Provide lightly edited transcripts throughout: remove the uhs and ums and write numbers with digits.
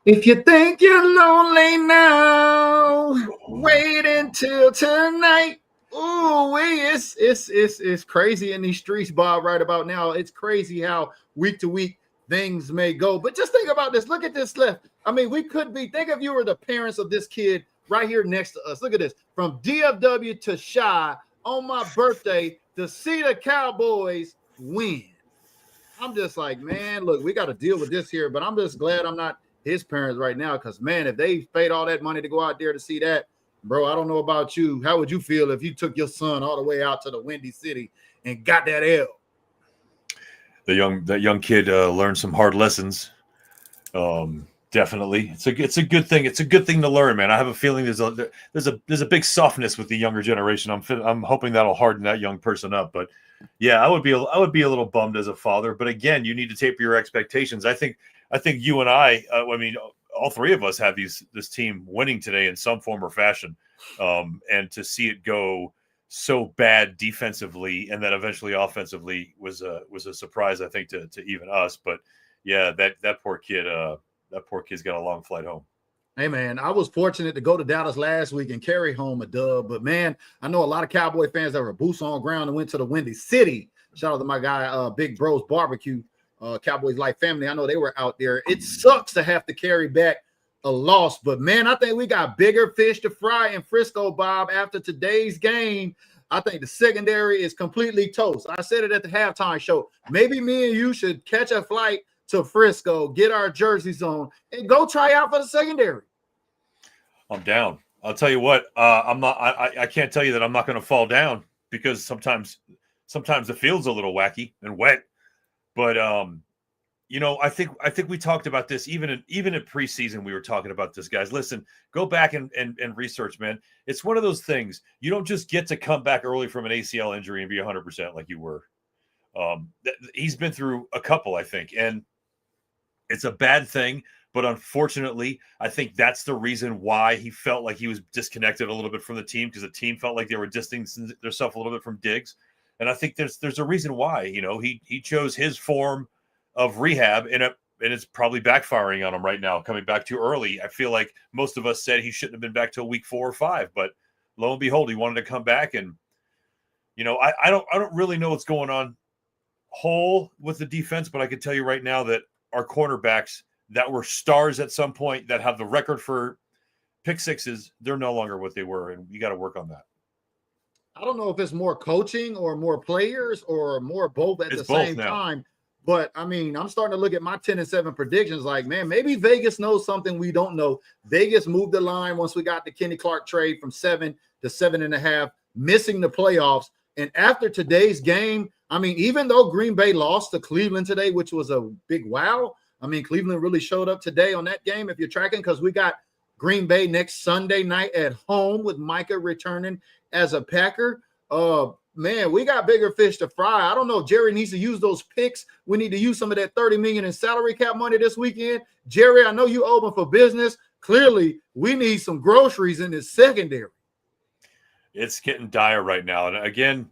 If you think you're lonely now, wait until tonight. Ooh, it's crazy in these streets, Bob. Right about now, it's crazy how week to week things may go. But just think about this. Look at this left. I mean, we could be. Think if you were the parents of this kid right here next to us. Look at this. From DFW to Chi on my birthday to see the Cowboys win. I'm just like, man, look, we got to deal with this here. But I'm just glad I'm not his parents right now, because man, if they paid all that money to go out there to see that, bro, I don't know about you. How would you feel if you took your son all the way out to the Windy City and got that L? That young kid learned some hard lessons. Definitely, it's a good thing. It's a good thing to learn, man. I have a feeling there's a big softness with the younger generation. I'm hoping that'll harden that young person up. But yeah, I would be a little bummed as a father. But again, you need to taper your expectations. I think you and I mean, all three of us have this team winning today in some form or fashion. And to see it go so bad defensively and then eventually offensively was a surprise, I think, to even us. But yeah, that poor kid, that poor kid's got a long flight home. Hey, man, I was fortunate to go to Dallas last week and carry home a dub. But, man, I know a lot of Cowboy fans that were boots on ground and went to the Windy City. Shout out to my guy, Big Bros Barbecue, Cowboys Life Family. I know they were out there. It sucks to have to carry back a loss. But, man, I think we got bigger fish to fry in Frisco, Bob. After today's game, I think the secondary is completely toast. I said it at the halftime show. Maybe me and you should catch a flight to Frisco, get our jerseys on, and go try out for the secondary. I'm down. I'll tell you what. I'm not. I can't tell you that I'm not going to fall down, because sometimes the field's a little wacky and wet. But I think we talked about this even in preseason. We were talking about this, guys. Listen, go back and research, man. It's one of those things. You don't just get to come back early from an ACL injury and be 100% like you were. He's been through a couple, I think, and it's a bad thing. But unfortunately, I think that's the reason why he felt like he was disconnected a little bit from the team, because the team felt like they were distancing themselves a little bit from Diggs. And I think there's a reason why. He chose his form of rehab, and it's probably backfiring on him right now, coming back too early. I feel like most of us said he shouldn't have been back till week 4 or 5, but lo and behold, he wanted to come back. And I don't really know what's going on whole with the defense, but I can tell you right now that our cornerbacks that were stars at some point, that have the record for pick sixes, they're no longer what they were, and you got to work on that. I don't know if it's more coaching or more players or more both at the same time. But, I mean, I'm starting to look at my 10-7 predictions like, man, maybe Vegas knows something we don't know. Vegas moved the line once we got the Kenny Clark trade from 7 to 7.5, missing the playoffs. And after today's game, I mean, even though Green Bay lost to Cleveland today, which was a big wow, I mean, Cleveland really showed up today on that game, if you're tracking, because we got Green Bay next Sunday night at home with Micah returning as a Packer. Man, we got bigger fish to fry. I don't know. Jerry needs to use those picks. We need to use some of that $30 million in salary cap money this weekend. Jerry, I know you open for business. Clearly, we need some groceries in this secondary. It's getting dire right now. And again,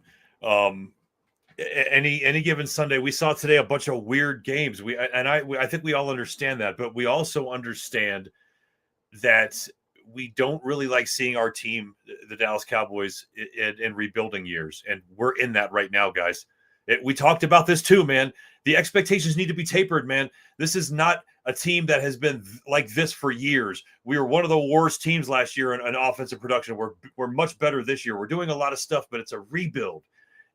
any given Sunday, we saw today a bunch of weird games. I think we all understand that, but we also understand that we don't really like seeing our team, the Dallas Cowboys, in rebuilding years. And we're in that right now, guys. We talked about this too, man. The expectations need to be tapered, man. This is not a team that has been like this for years. We were one of the worst teams last year in offensive production. We're much better this year. We're doing a lot of stuff, but it's a rebuild.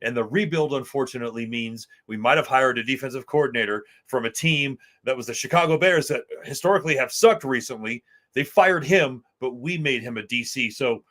And the rebuild, unfortunately, means we might have hired a defensive coordinator from a team that was the Chicago Bears that historically have sucked recently. They fired him, but we made him a DC. So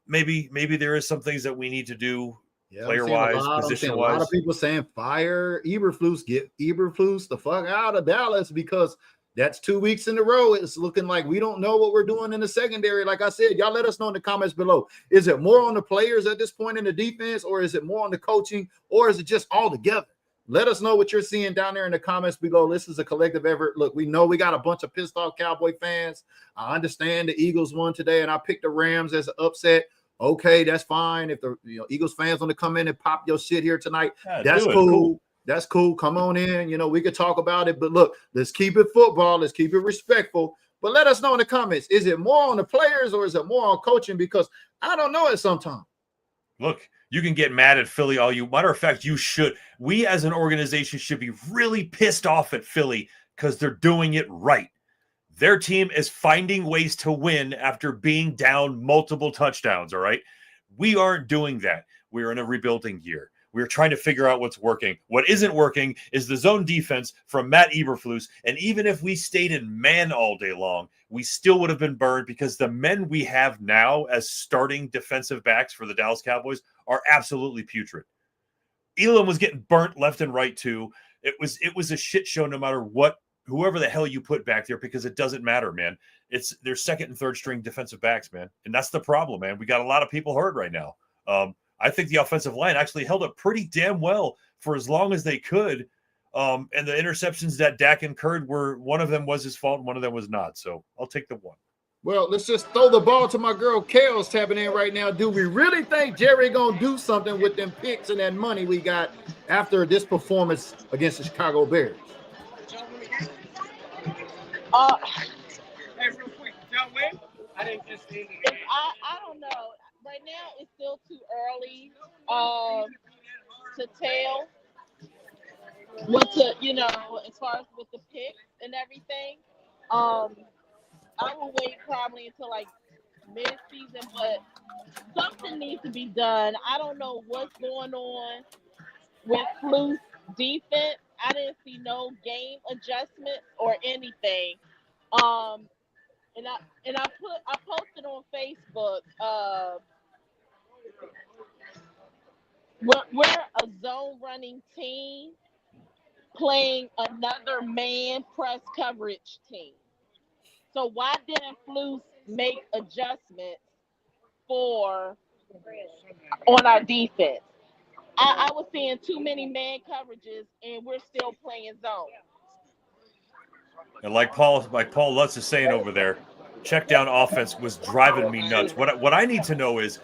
maybe there is some things that we need to do, player-wise, position-wise. A lot of people saying fire Eberflus, get Eberflus the fuck out of Dallas, because that's 2 weeks in a row. It's looking like we don't know what we're doing in the secondary. Like I said, y'all let us know in the comments below. Is it more on the players at this point in the defense, or is it more on the coaching, or is it just all together? Let us know what you're seeing down there in the comments below. This is a collective effort. Look, we know we got a bunch of pissed off Cowboy fans. I understand the Eagles won today, and I picked the Rams as an upset. Okay, that's fine. If the Eagles fans want to come in and pop your shit here tonight, that's cool. That's cool. Come on in. You know, we could talk about it. But look, let's keep it football. Let's keep it respectful. But let us know in the comments. Is it more on the players or is it more on coaching? Because I don't know it sometimes. Look, you can get mad at Philly all you. Matter of fact, you should. We as an organization should be really pissed off at Philly because they're doing it right. Their team is finding ways to win after being down multiple touchdowns, all right? We aren't doing that. We're in a rebuilding year. We're trying to figure out what's working. What isn't working is the zone defense from Matt Eberflus. And even if we stayed in man all day long, we still would have been burned because the men we have now as starting defensive backs for the Dallas Cowboys are absolutely putrid. Elam was getting burnt left and right too. It was a shit show no matter what, whoever the hell you put back there, because it doesn't matter, man. It's their second and third string defensive backs, man. And that's the problem, man. We got a lot of people hurt right now. I think the offensive line actually held up pretty damn well for as long as they could. And the interceptions that Dak incurred were, one of them was his fault and one of them was not. So I'll take the one. Well, let's just throw the ball to my girl Kale's tapping in right now. Do we really think Jerry going to do something with them picks and that money we got after this performance against the Chicago Bears? Hey, real quick, y'all win? I didn't just see it. I don't know. Right now, it's still too early to tell what to, as far as with the picks and everything. I will wait probably until like mid-season, but something needs to be done. I don't know what's going on with Fluke's defense. I didn't see no game adjustments or anything. And I posted on Facebook. We're a zone running team playing another man press coverage team. So why didn't Flus make adjustments on our defense? I was seeing too many man coverages, and we're still playing zone. And like Paul Lutz is saying over there, check down offense was driving me nuts. What I need to know is,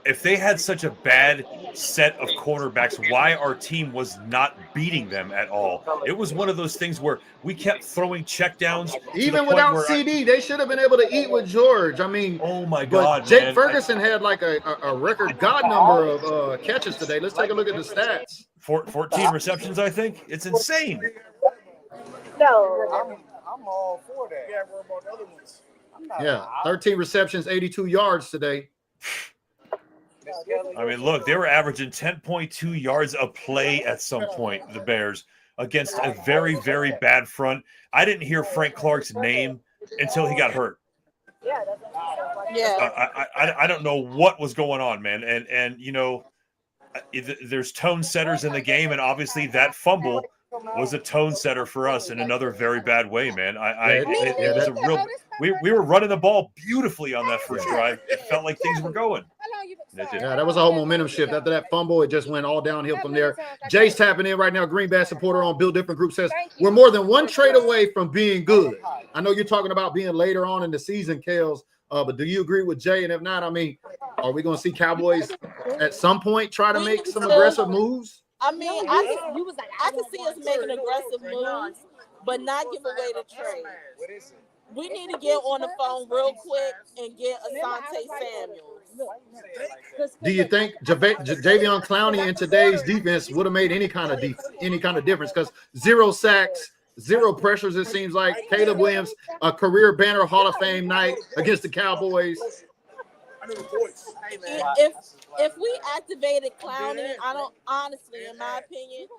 if they had such a bad set of cornerbacks, why our team was not beating them at all. It was one of those things where we kept throwing checkdowns. Even without CD, they should have been able to eat with George. I mean, oh my God, Jake Ferguson had like a record God number of catches today. Let's take a look at the stats. 14 receptions, I think. It's insane. No, I'm all for that. Yeah, we're about the other ones. Yeah, 13 receptions, 82 yards today. I mean, look, they were averaging 10.2 yards a play at some point, the Bears, against a very, very bad front. I didn't hear Frank Clark's name until he got hurt. Yeah. I don't know what was going on, man. And there's tone setters in the game, and obviously that fumble was a tone setter for us in another very bad way, man. It was a real. We were running the ball beautifully on that first drive. It felt like things were going. Yeah, that was a whole momentum shift. After that fumble, it just went all downhill from there. Jay's tapping in right now. Green Bay supporter on Build Different Group says, we're more than one trade away from being good. I know you're talking about being later on in the season, Kales, but do you agree with Jay? And if not, I mean, are we going to see Cowboys at some point try to make some aggressive moves? I mean, I can see us making aggressive moves, but not give away the trade. We need to get on the phone real quick and get Asante Samuels. Do you think Jadeveon Clowney in today's defense would have made any kind of difference? Because 0 sacks, 0 pressures, it seems like. Caleb Williams, a career banner Hall of Fame night against the Cowboys. If we activated Clowney, honestly, in my opinion,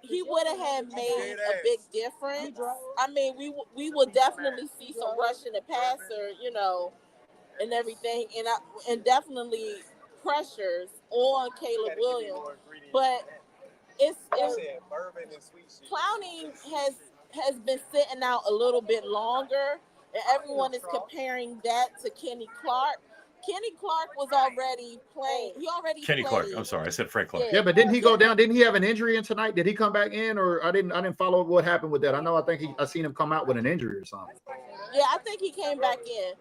he would have made a big difference. I mean, we would definitely see some rushing and passer, and everything, and definitely pressures on Caleb Williams. But it's Clowney has been sitting out a little bit longer, and everyone is comparing that to Kenny Clark. Kenny Clark was already playing. Kenny Clark. I'm sorry, I said Frank Clark. Yeah, but didn't he go down? Didn't he have an injury in tonight? Did he come back in, or I didn't follow what happened with that? I seen him come out with an injury or something. Yeah, I think he came back in.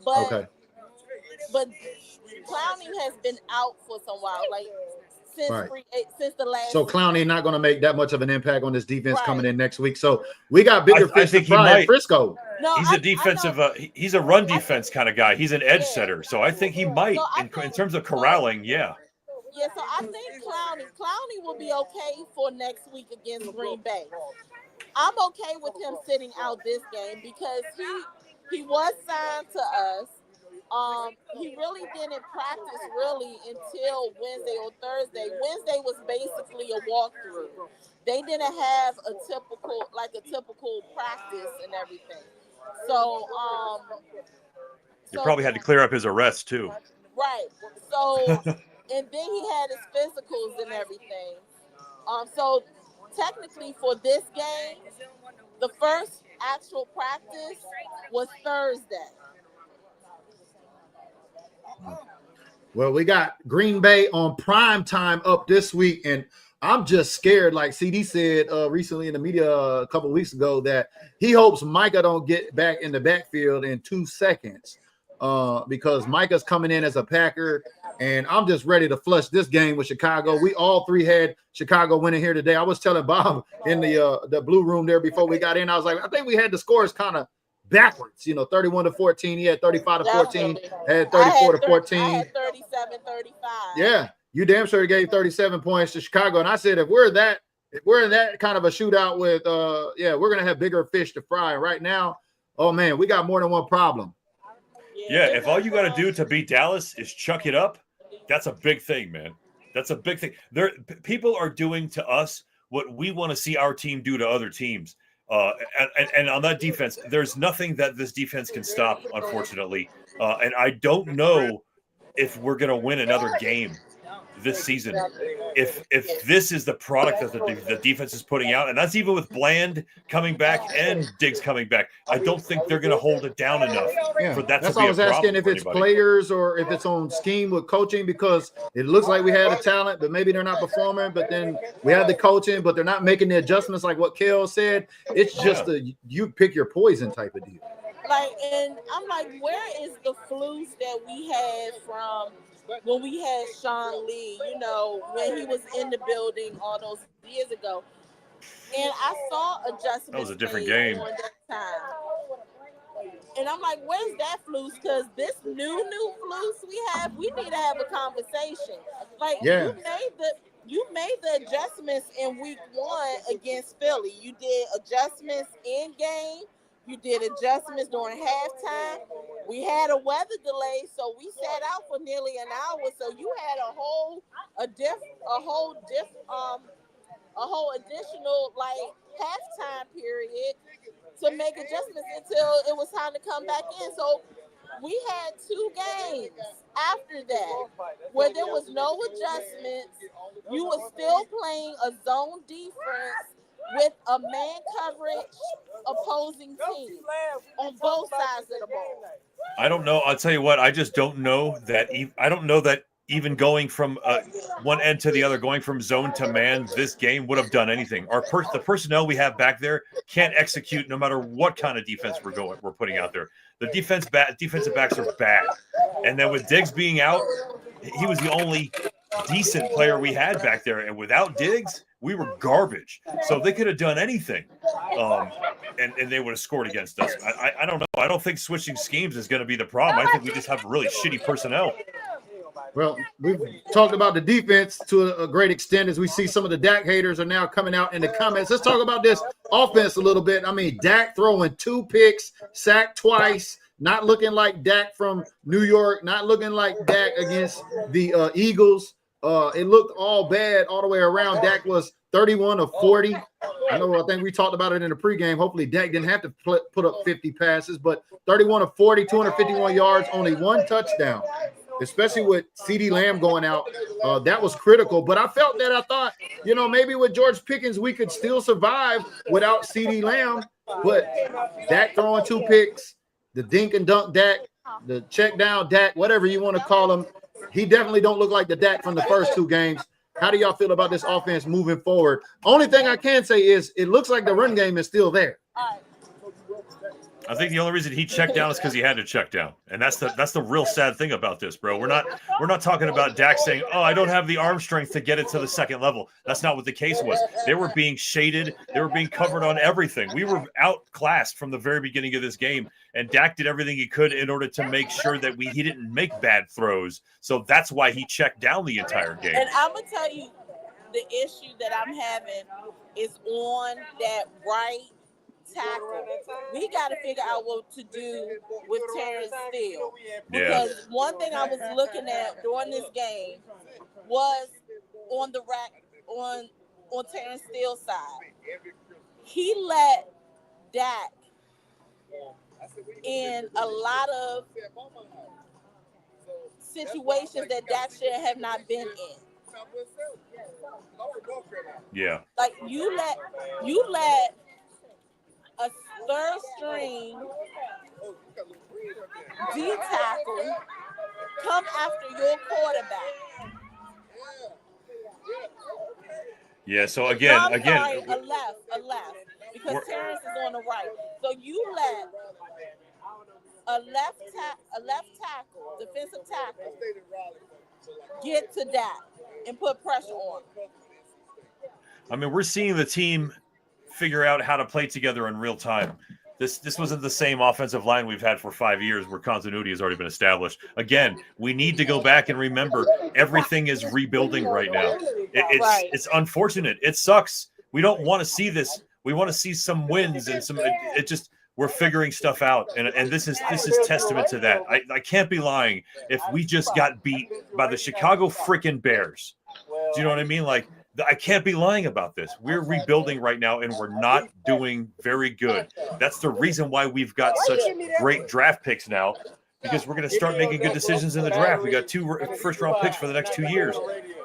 But okay. But Clowney has been out for some while. Like since the last. So Clowney not going to make that much of an impact on this defense coming in next week. So we got bigger fish to fry in Frisco. No, he's a defensive. He's a run defense kind of guy. He's an edge setter, so I think he might in terms of corralling. Yeah. Yeah, so I think Clowney will be okay for next week against Green Bay. I'm okay with him sitting out this game because he was signed to us. He really didn't practice until Wednesday or Thursday. Wednesday was basically a walkthrough. They didn't have a typical practice and everything. So you probably had to clear up his arrest too. Right. So and then he had his physicals and everything. So technically for this game, the first actual practice was Thursday. Well, we got Green Bay on prime time up this week, and I'm just scared. Like CD said recently in the media a couple of weeks ago that he hopes Micah don't get back in the backfield in 2 seconds because Micah's coming in as a Packer, and I'm just ready to flush this game with Chicago. We all three had Chicago winning here today. I was telling Bob in the blue room there before we got in, I was like, I think we had the scores kind of backwards, 31-14. He had 35-14, had 34-14. I had 37-35. Yeah, you damn sure gave 37 points to Chicago. And I said, if we're in that kind of a shootout with, we're gonna have bigger fish to fry. Right now, oh man, we got more than one problem. Yeah, if all you got to do to beat Dallas is chuck it up, that's a big thing, man. That's a big thing. People are doing to us what we want to see our team do to other teams. And on that defense, there's nothing that this defense can stop, unfortunately. And I don't know if we're going to win another game this season. If this is the product that the defense is putting out, and that's even with Bland coming back and Diggs coming back, I don't think they're going to hold it down enough for that to be a problem. That's why I was asking if it's players or if it's on scheme with coaching, because it looks like we have the talent, but maybe they're not performing. But then we have the coaching, but they're not making the adjustments like what Kel said. It's just you pick your poison type of deal. And I'm like, where is the flus that we had from when we had Sean Lee, when he was in the building all those years ago? And I saw adjustments. That was a different game. Time. And I'm like, where's that flus? Because this new flus we need to have a conversation. You made the adjustments in week 1 against Philly. You did adjustments in game. You did adjustments during halftime. We had a weather delay, so we sat out for nearly an hour. So you had a whole additional halftime period to make adjustments until it was time to come back in. So we had 2 games after that where there was no adjustments. You were still playing a zone defense with a man coverage opposing team on both sides of the ball. I don't know. I'll tell you what. I just don't know that. I don't know that even going from one end to the other, going from zone to man, this game would have done anything. The personnel we have back there can't execute no matter what kind of defense we're putting out there. The defensive backs are bad, and then with Diggs being out, he was the only decent player we had back there, and without Diggs, we were garbage. So they could have done anything, and they would have scored against us. I don't know. I don't think switching schemes is going to be the problem. I think we just have really shitty personnel. Well, we've talked about the defense to a great extent as we see some of the Dak haters are now coming out in the comments. Let's talk about this offense a little bit. I mean, Dak throwing 2 picks, sacked twice, not looking like Dak from New York, not looking like Dak against the Eagles. It looked all bad all the way around. Dak was 31 of 40. I think we talked about it in the pregame. Hopefully Dak didn't have to put up 50 passes, but 31 of 40, 251 yards, only 1 touchdown. Especially with CeeDee Lamb going out, that was critical. But I thought, maybe with George Pickens, we could still survive without CeeDee Lamb. But Dak throwing 2 picks, the dink and dunk Dak, the check down Dak, whatever you want to call him, he definitely don't look like the Dak from the first 2 games. How do y'all feel about this offense moving forward? Only thing I can say is it looks like the run game is still there. I think the only reason he checked down is because he had to check down, and that's the real sad thing about this, bro. We're not talking about Dak saying, "Oh, I don't have the arm strength to get it to the second level." That's not what the case was. They were being shaded, they were being covered on everything. We were outclassed from the very beginning of this game, and Dak did everything he could in order to make sure that he didn't make bad throws. So that's why he checked down the entire game. And I'm gonna tell you, the issue that I'm having is on that right tackle. We got to figure out what to do with Terrence Steele. Because one thing I was looking at during this game was on the rack on Terrence Steele's side. He let Dak in a lot of situations that Dak should have not been in. Yeah. Like you let a third string D tackle come after your quarterback. Yeah, so A again, left, because Terrence is on the right. So you let a left tackle, defensive tackle, get to that and put pressure on him. I mean, we're seeing the team figure out how to play together in real time. This wasn't the same offensive line we've had for 5 years where continuity has already been established. Again, we need to go back and remember everything is rebuilding right now. It's unfortunate. It sucks. We don't want to see this. We want to see some wins and some. It just we're figuring stuff out, and this is testament to that. I can't be lying. If we just got beat by the Chicago freaking Bears, do you know what I mean? Like. I can't be lying about this. We're rebuilding right now, and we're not doing very good. That's the reason why we've got such great draft picks now, because we're going to start making good decisions in the draft. We got 2 first-round picks for the next 2 years.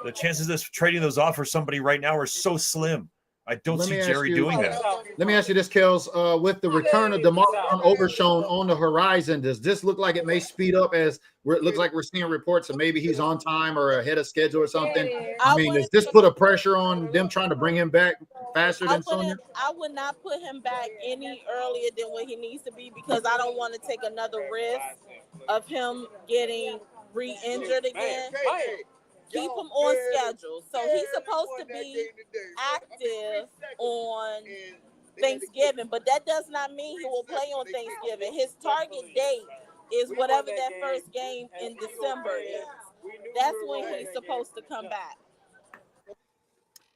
The chances of us trading those off for somebody right now are so slim. I don't see Jerry doing that. Let me ask you this, Kels. With the return of DeMar Overshown on the horizon, does this look like it may speed up as it looks like we're seeing reports that maybe he's on time or ahead of schedule or something? I mean, does this put a pressure on them trying to bring him back faster than Sonya? I would not put him back any earlier than what he needs to be, because I don't want to take another risk of him getting re-injured again. Keep him on schedule. So he's supposed to be active on Thanksgiving, but that does not mean he will play on Thanksgiving. His target date is whatever that first game in December is. That's when he's supposed to come back.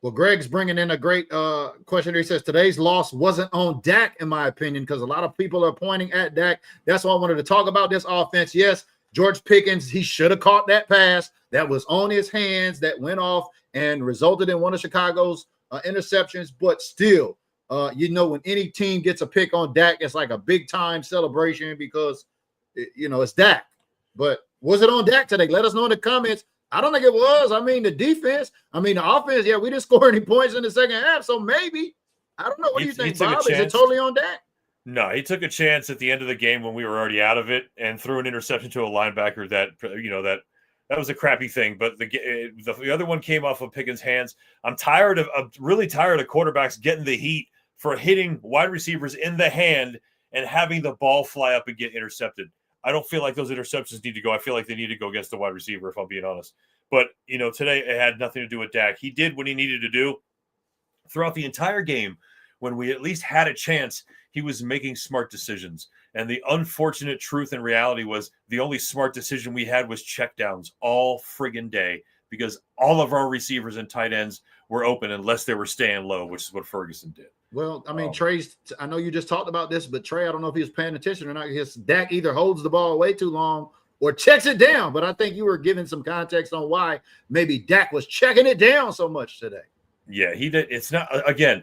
Well, Greg's bringing in a great question. He says, today's loss wasn't on Dak, in my opinion, because a lot of people are pointing at Dak. That's why I wanted to talk about this offense. Yes, George Pickens, he should have caught that pass that was on his hands that went off and resulted in one of Chicago's interceptions. But still, when any team gets a pick on Dak, it's like a big-time celebration because, it's Dak. But was it on Dak today? Let us know in the comments. I don't think it was. I mean, the offense, we didn't score any points in the second half, so maybe. I don't know. What do you think, Bob? Is it totally on Dak? No, he took a chance at the end of the game when we were already out of it and threw an interception to a linebacker that was a crappy thing. But the other one came off of Pickens' hands. I'm really tired of quarterbacks getting the heat for hitting wide receivers in the hand and having the ball fly up and get intercepted. I don't feel like those interceptions need to go. I feel like they need to go against the wide receiver, if I'm being honest. But, today it had nothing to do with Dak. He did what he needed to do throughout the entire game. When we at least had a chance, he was making smart decisions. And the unfortunate truth and reality was the only smart decision we had was checkdowns all friggin' day, because all of our receivers and tight ends were open unless they were staying low, which is what Ferguson did. Well, I mean, Trey's, I know you just talked about this, but Trey, I don't know if he was paying attention or not. His Dak either holds the ball way too long or checks it down. But I think you were giving some context on why maybe Dak was checking it down so much today. Yeah, he did. It's not, again,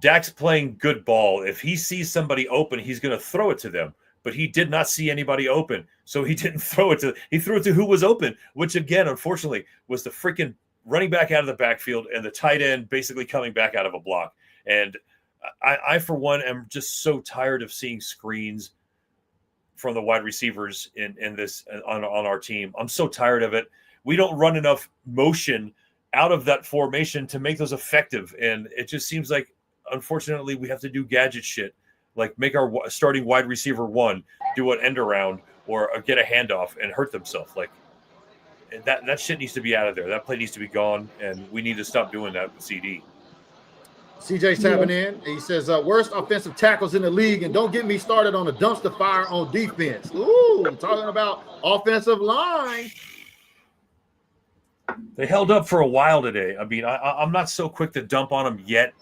Dak's playing good ball. If he sees somebody open, he's going to throw it to them. But he did not see anybody open, so he didn't throw it to. He threw it to who was open, which again, unfortunately, was the freaking running back out of the backfield and the tight end basically coming back out of a block. And I for one, am just so tired of seeing screens from the wide receivers in this on our team. I'm so tired of it. We don't run enough motion out of that formation to make those effective, and it just seems like, unfortunately, we have to do gadget shit. Like make our starting wide receiver one do an end around or get a handoff and hurt themselves. Like that shit needs to be out of there. That play needs to be gone, and we need to stop doing that with CD. CJ's tapping in. He says, worst offensive tackles in the league, and don't get me started on a dumpster fire on defense. Ooh, talking about offensive line. They held up for a while today. I mean, I'm not so quick to dump on them yet.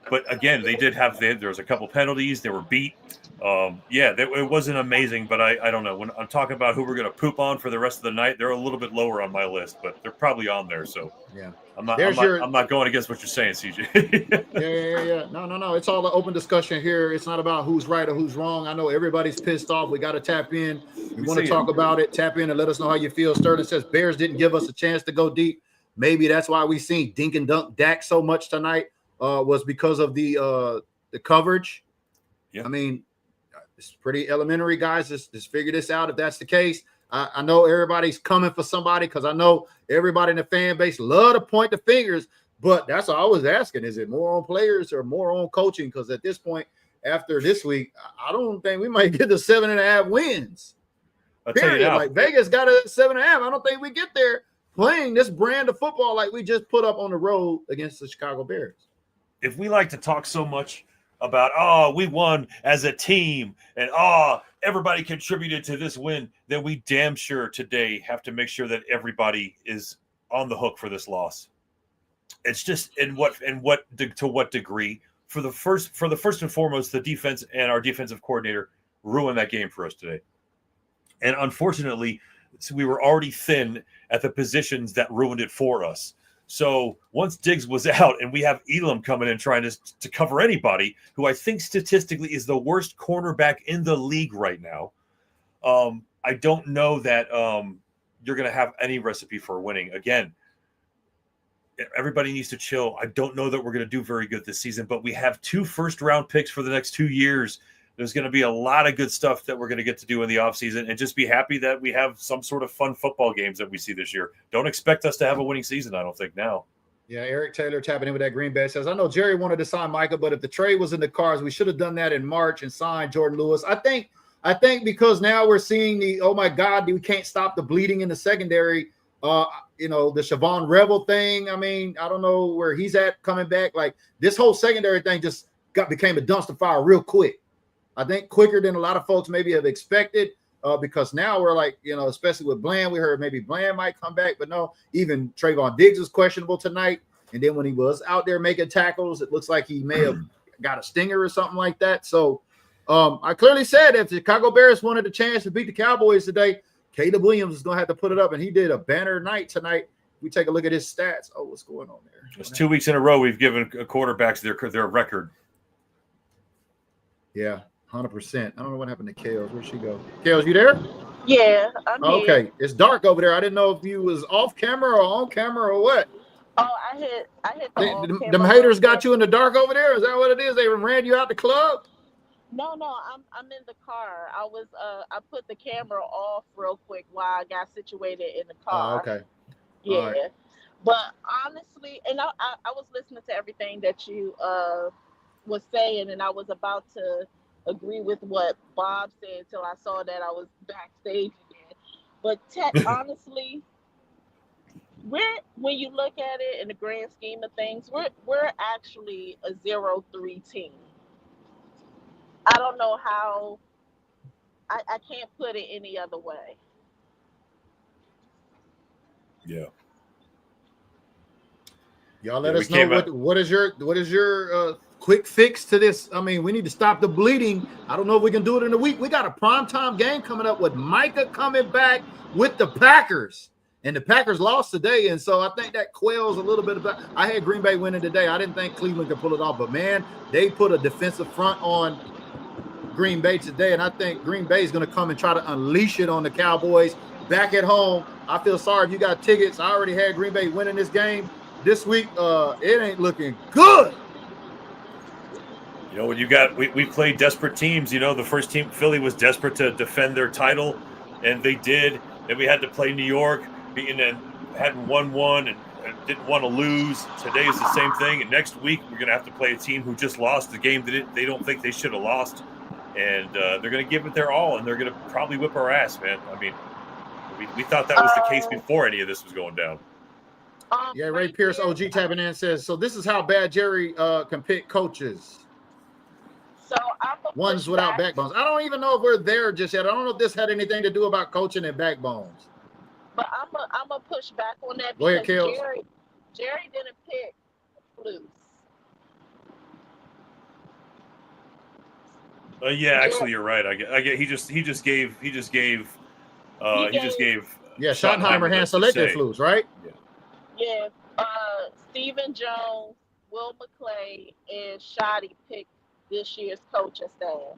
But again, there was a couple penalties. They were beat. It wasn't amazing, but I don't know. When I'm talking about who we're going to poop on for the rest of the night, they're a little bit lower on my list, but they're probably on there. So yeah, I'm not going against what you're saying, CJ. Yeah. No. It's all an open discussion here. It's not about who's right or who's wrong. I know everybody's pissed off. We got to tap in. We want to talk about it. Tap in and let us know how you feel. Sterling says Bears didn't give us a chance to go deep. Maybe that's why we seen dink and dunk Dak so much tonight. Was because of the coverage. Yeah. I mean, it's pretty elementary, guys. Just figure this out if that's the case. I know everybody's coming for somebody because I know everybody in the fan base love to point the fingers, but that's what I was asking. Is it more on players or more on coaching? Because at this point, after this week, I don't think we might get to 7.5 wins. Period. Like Vegas got a 7.5. I don't think we get there playing this brand of football like we just put up on the road against the Chicago Bears. If we like to talk so much about, we won as a team and, everybody contributed to this win, then we damn sure today have to make sure that everybody is on the hook for this loss. It's just to what degree? For the first and foremost, the defense and our defensive coordinator ruined that game for us today. And unfortunately, we were already thin at the positions that ruined it for us. So once Diggs was out and we have Elam coming in trying to cover anybody, who I think statistically is the worst cornerback in the league right now, I don't know that you're going to have any recipe for winning. Again, everybody needs to chill. I don't know that we're going to do very good this season, but we have 2 first-round picks for the next 2 years. There's going to be a lot of good stuff that we're going to get to do in the offseason, and just be happy that we have some sort of fun football games that we see this year. Don't expect us to have a winning season, I don't think, now. Yeah, Eric Taylor tapping in with that Green Bay says, I know Jerry wanted to sign Micah, but if the trade was in the cards, we should have done that in March and signed Jordan Lewis. I think because now we're seeing oh my God, we can't stop the bleeding in the secondary. The Siobhan Rebel thing. I mean, I don't know where he's at coming back. Like this whole secondary thing just became a dumpster fire real quick. I think quicker than a lot of folks maybe have expected because now we're like, especially with Bland, we heard maybe Bland might come back, but no, even Trayvon Diggs is questionable tonight. And then when he was out there making tackles, it looks like he may have got a stinger or something like that. So I clearly said if the Chicago Bears wanted a chance to beat the Cowboys today, Caleb Williams is going to have to put it up. And he did a banner night tonight. We take a look at his stats. Oh, what's going on there? It's 2 weeks in a row we've given quarterbacks their record. Yeah. 100%. I don't know what happened to Kales. Where'd she go? Kales, you there? Yeah, I'm here. Okay. It's dark over there. I didn't know if you was off camera or on camera or what. Oh, I hit the them haters got you in the dark over there? Is that what it is? They ran you out the club? No, I'm in the car. I put the camera off real quick while I got situated in the car. Oh, okay. Yeah. Right. But honestly, and I was listening to everything that you was saying, and I was about to agree with what Bob said till I saw that I was backstage again. But honestly, when you look at it in the grand scheme of things, we're actually a 0-3 team. I don't know how. I can't put it any other way. Yeah. Y'all let us know what is your quick fix to this. I mean, we need to stop the bleeding. I don't know if we can do it in a week. We got a primetime game coming up with Micah coming back with the Packers. And the Packers lost today, and so I think that quells a little bit about. I had Green Bay winning today. I didn't think Cleveland could pull it off, but man, they put a defensive front on Green Bay today, and I think Green Bay is going to come and try to unleash it on the Cowboys back at home. I feel sorry if you got tickets. I already had Green Bay winning this game this week. It ain't looking good. When we played desperate teams. The first team, Philly, was desperate to defend their title, and they did. Then we had to play New York, and then hadn't won one and didn't want to lose. Today is the same thing, and next week we're going to have to play a team who just lost the game that they don't think they should have lost. and they're going to give it their all, and they're going to probably whip our ass, man. I mean, we thought that was the case before any of this was going down. Yeah, Ray Pierce, OG tapping in says, so this is how bad Jerry can pick coaches. So ones without backbones. I don't even know if we're there just yet. I don't know if this had anything to do about coaching and backbones. But I'm a push back on that because Jerry didn't pick Flus. Yeah, actually, you're right. I get. He just gave. Yeah, Schottenheimer hand selected Flus, right? Yeah. Stephen Jones, Will McClay, and Shotty picked this year's coaching staff.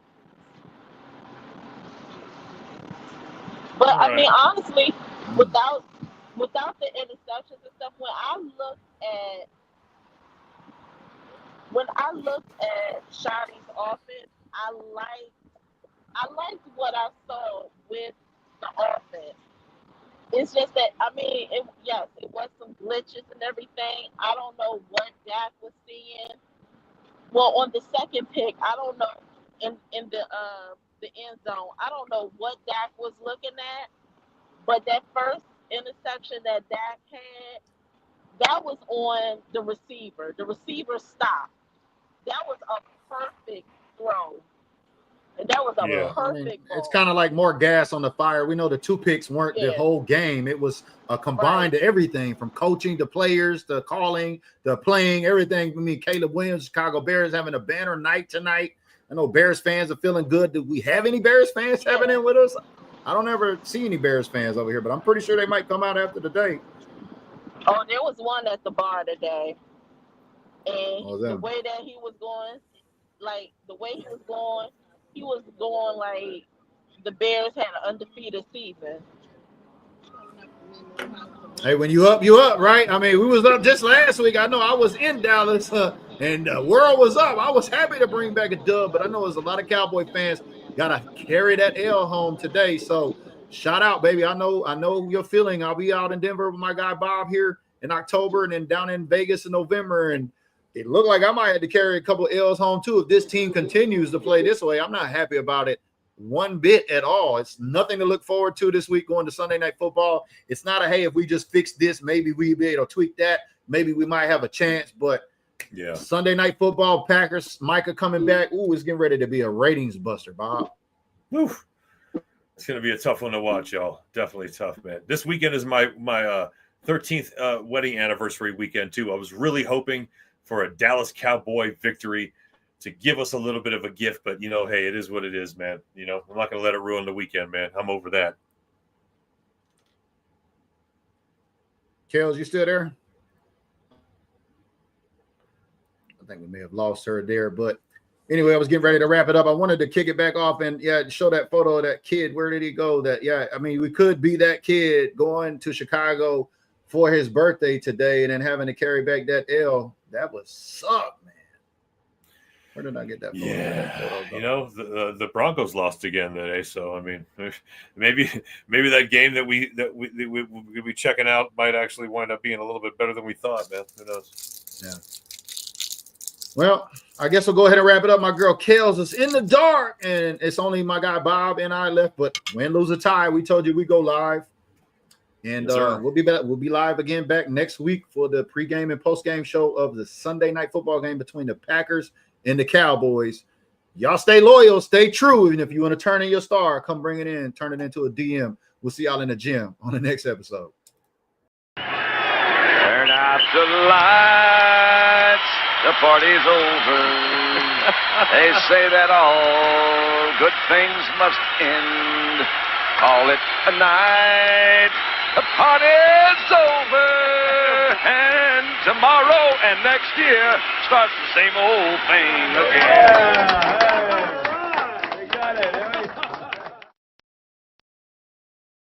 But I mean, honestly, without the interceptions and stuff, when I looked at Shotty's offense, I liked what I saw with the offense. It's just that, I mean, it was some glitches and everything. I don't know what Dak was seeing. Well, on the second pick, I don't know, in the end zone, I don't know what Dak was looking at, but that first interception that Dak had, that was on the receiver. The receiver stopped. That was a perfect throw. And that was a perfect ball. It's kind of like more gas on the fire. We know the 2 picks weren't the whole game. It was a combined everything from coaching to players to calling to playing, everything. I mean, Caleb Williams, Chicago Bears having a banner night tonight. I know Bears fans are feeling good. Do we have any Bears fans having it with us? I don't ever see any Bears fans over here, but I'm pretty sure they might come out after the day. Oh, there was one at the bar today. And the way that he was going, he was going like the Bears had an undefeated season. Hey, when you up, right? I mean, we was up just last week. I know I was in Dallas, and the world was up. I was happy to bring back a dub, but I know there's a lot of Cowboy fans gotta carry that L home today. So shout out, baby. I know your feeling. I'll be out in Denver with my guy Bob here in October, and then down in Vegas in November, and it looked like I might have to carry a couple of L's home too if this team continues to play this way. I'm not happy about it one bit at all. It's nothing to look forward to this week going to Sunday Night Football. It's not a, hey, if we just fix this, maybe we'll be able to tweak that. Maybe we might have a chance. But Sunday Night Football, Packers, Micah coming back. Ooh, it's getting ready to be a ratings buster, Bob. Oof. It's going to be a tough one to watch, y'all. Definitely tough, man. This weekend is my 13th wedding anniversary weekend, too. I was really hoping for a Dallas Cowboy victory to give us a little bit of a gift, but hey, it is what it is, man. I'm not going to let it ruin the weekend, man. I'm over that. Kels, you still there? I think we may have lost her there, but anyway, I was getting ready to wrap it up. I wanted to kick it back off and show that photo of that kid. Where did he go? We could be that kid going to Chicago for his birthday today and then having to carry back that L. That would suck, man. Where did I get that photo? Yeah, the Broncos lost again today, so I mean, maybe that game that we checking out might actually wind up being a little bit better than we thought, man. Who knows? Yeah. Well, I guess we'll go ahead and wrap it up. My girl Kels is in the dark, and it's only my guy Bob and I left. But win, lose, or tie, we told you we go live. And we'll be back. We'll be live again back next week for the pregame and postgame show of the Sunday Night Football game between the Packers and the Cowboys. Y'all stay loyal, stay true. Even if you want to turn in your star, come bring it in, turn it into a DM. We'll see y'all in the gym on the next episode. Turn out the lights. The party's over. They say that all good things must end. Call it a night. The party's over, and tomorrow and next year starts the same old thing again.